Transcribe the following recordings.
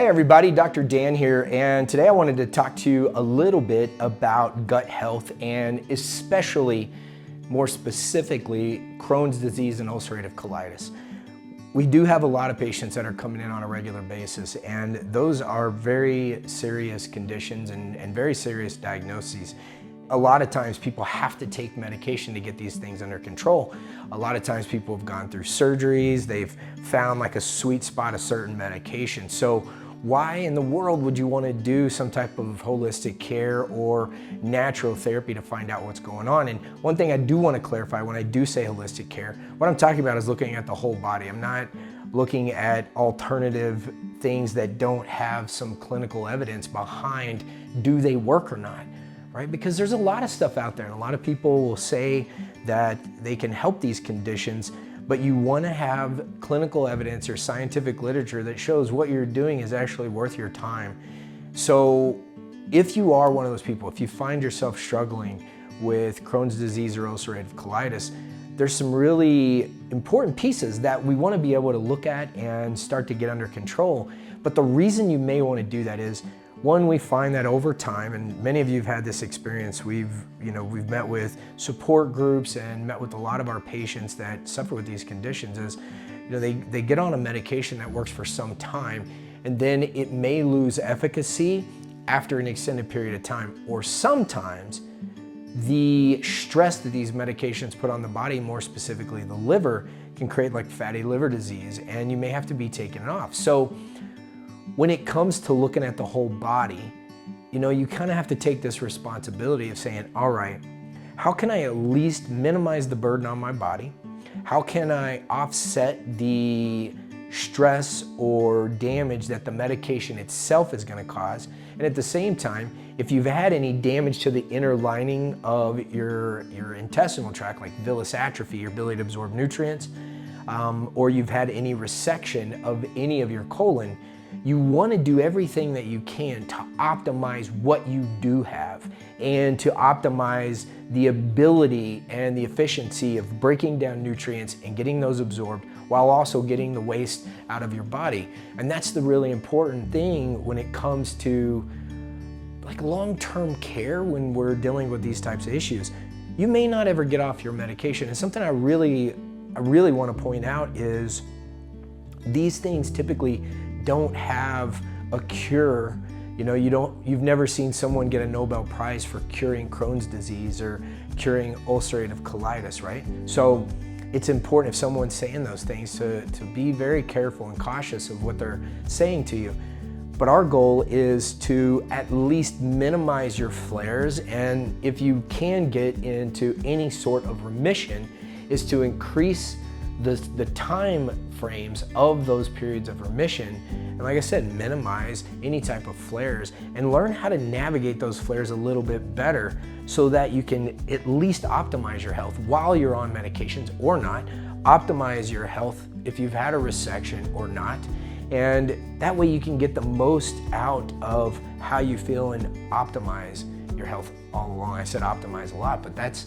Hey everybody, Dr. Dan here, and today I wanted to talk to you a little bit about gut health and especially, more specifically, Crohn's disease and ulcerative colitis. We do have a lot of patients that are coming in on a regular basis, and those are very serious conditions and very serious diagnoses. A lot of times people have to take medication to get these things under control. A lot of times people have gone through surgeries, they've found like a sweet spot of certain medication. So why in the world would you want to do some type of holistic care or natural therapy to find out what's going on? And one thing I do want to clarify when I do say holistic care, what I'm talking about is looking at the whole body. I'm not looking at alternative things that don't have some clinical evidence behind, do they work or not? Right? Because there's a lot of stuff out there and a lot of people will say that they can help these conditions, but you want to have clinical evidence or scientific literature that shows what you're doing is actually worth your time. So if you are one of those people, if you find yourself struggling with Crohn's disease or ulcerative colitis, there's some really important pieces that we want to be able to look at and start to get under control. But the reason you may want to do that is, one, we find that over time, and many of you have had this experience, we've met with support groups and met with a lot of our patients that suffer with these conditions, is they get on a medication that works for some time, and then it may lose efficacy after an extended period of time. Or sometimes the stress that these medications put on the body, more specifically the liver, can create like fatty liver disease, and you may have to be taken off. So when it comes to looking at the whole body, you kind of have to take this responsibility of saying, all right, how can I at least minimize the burden on my body? How can I offset the stress or damage that the medication itself is going to cause? And at the same time, if you've had any damage to the inner lining of your intestinal tract, like villus atrophy, your ability to absorb nutrients, or you've had any resection of any of your colon, you want to do everything that you can to optimize what you do have and to optimize the ability and the efficiency of breaking down nutrients and getting those absorbed while also getting the waste out of your body. And that's the really important thing when it comes to like long-term care when we're dealing with these types of issues. You may not ever get off your medication. And something I really want to point out is these things typically don't have a cure. You've never seen someone get a Nobel Prize for curing Crohn's disease or curing ulcerative colitis, right? So it's important if someone's saying those things to be very careful and cautious of what they're saying to you. But our goal is to at least minimize your flares, and if you can get into any sort of remission, is to increase the time frames of those periods of remission, and like I said, minimize any type of flares and learn how to navigate those flares a little bit better so that you can at least optimize your health while you're on medications or not, optimize your health if you've had a resection or not, and that way you can get the most out of how you feel and optimize your health all along. I said optimize a lot, but that's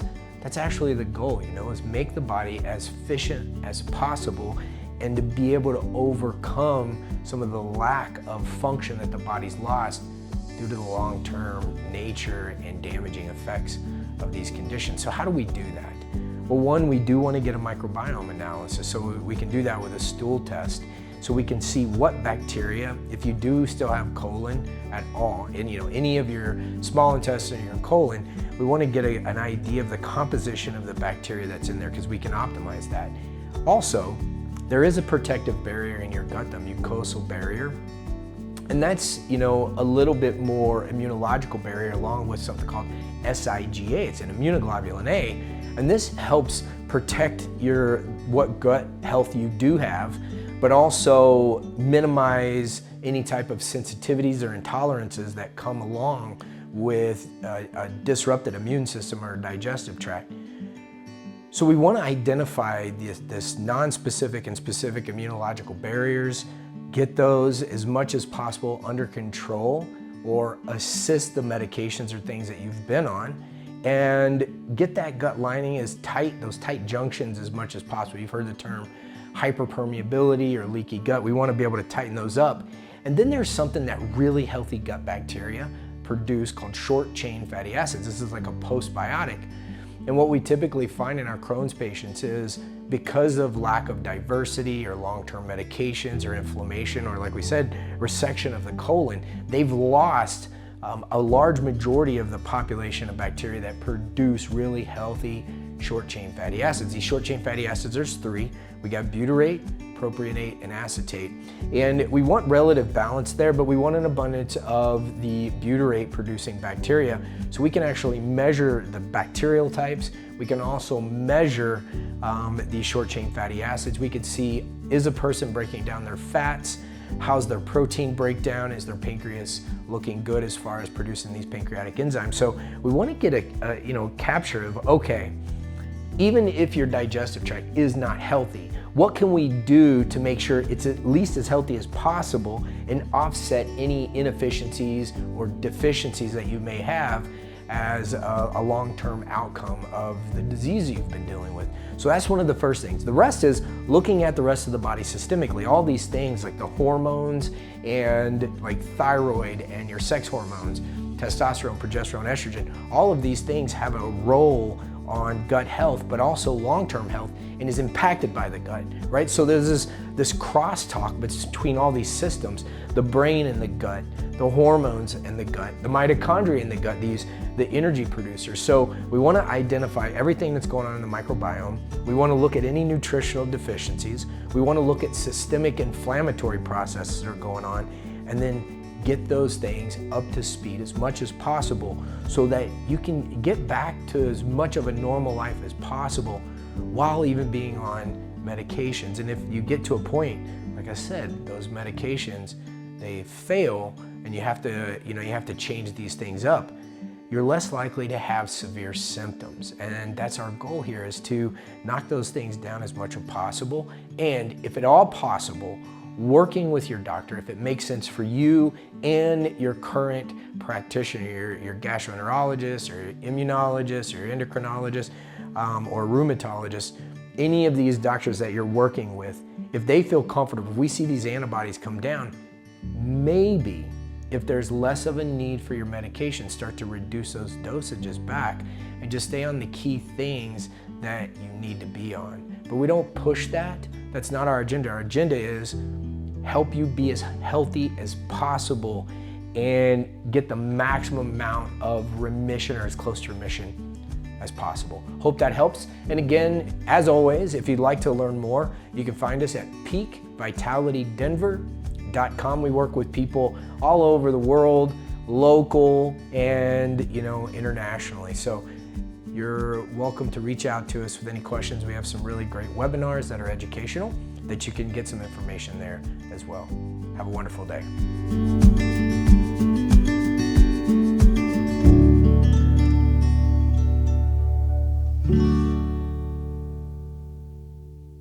actually the goal, is make the body as efficient as possible and to be able to overcome some of the lack of function that the body's lost due to the long-term nature and damaging effects of these conditions. So how do we do that? Well, one, we do want to get a microbiome analysis, so we can do that with a stool test. So we can see what bacteria, if you do still have colon at all, and any of your small intestine or your colon, we want to get an idea of the composition of the bacteria that's in there because we can optimize that. Also, there is a protective barrier in your gut, the mucosal barrier, and that's a little bit more immunological barrier along with something called SIGA. It's an immunoglobulin A, and this helps protect what gut health you do have, but also minimize any type of sensitivities or intolerances that come along with a disrupted immune system or digestive tract. So we want to identify this non-specific and specific immunological barriers, get those as much as possible under control or assist the medications or things that you've been on, and get that gut lining as tight, those tight junctions as much as possible. You've heard the term hyperpermeability or leaky gut. We want to be able to tighten those up. And then there's something that really healthy gut bacteria produce called short-chain fatty acids. This is like a postbiotic. And what we typically find in our Crohn's patients is because of lack of diversity or long-term medications or inflammation, or like we said, resection of the colon, they've lost a large majority of the population of bacteria that produce really healthy short-chain fatty acids. These short-chain fatty acids, there's three. We got butyrate, propionate, and acetate. And we want relative balance there, but we want an abundance of the butyrate producing bacteria so we can actually measure the bacterial types. We can also measure these short-chain fatty acids. We could see, is a person breaking down their fats? How's their protein breakdown? Is their pancreas looking good as far as producing these pancreatic enzymes? So we want to get a capture of, okay, even if your digestive tract is not healthy, what can we do to make sure it's at least as healthy as possible and offset any inefficiencies or deficiencies that you may have as a long-term outcome of the disease you've been dealing with? So that's one of the first things. The rest is looking at the rest of the body systemically. All these things like the hormones and like thyroid and your sex hormones, testosterone, progesterone, estrogen, all of these things have a role on gut health, but also long-term health, and is impacted by the gut, right? So there's this crosstalk between all these systems, the brain and the gut, the hormones and the gut, the mitochondria in the gut, the energy producers. So we want to identify everything that's going on in the microbiome. We want to look at any nutritional deficiencies. We want to look at systemic inflammatory processes that are going on, and then get those things up to speed as much as possible so that you can get back to as much of a normal life as possible while even being on medications. And if you get to a point, like I said, those medications, they fail and you have to change these things up, you're less likely to have severe symptoms. And that's our goal here, is to knock those things down as much as possible. And if at all possible, working with your doctor, if it makes sense for you and your current practitioner, your gastroenterologist or immunologist or endocrinologist or rheumatologist, any of these doctors that you're working with, if they feel comfortable, if we see these antibodies come down, maybe if there's less of a need for your medication, start to reduce those dosages back and just stay on the key things that you need to be on. But we don't push that. That's not our agenda. Our agenda is help you be as healthy as possible and get the maximum amount of remission, or as close to remission as possible. Hope that helps. And again, as always, if you'd like to learn more, you can find us at peakvitalitydenver.com. We work with people all over the world, local and internationally. So you're welcome to reach out to us with any questions. We have some really great webinars that are educational that you can get some information there as well. Have a wonderful day.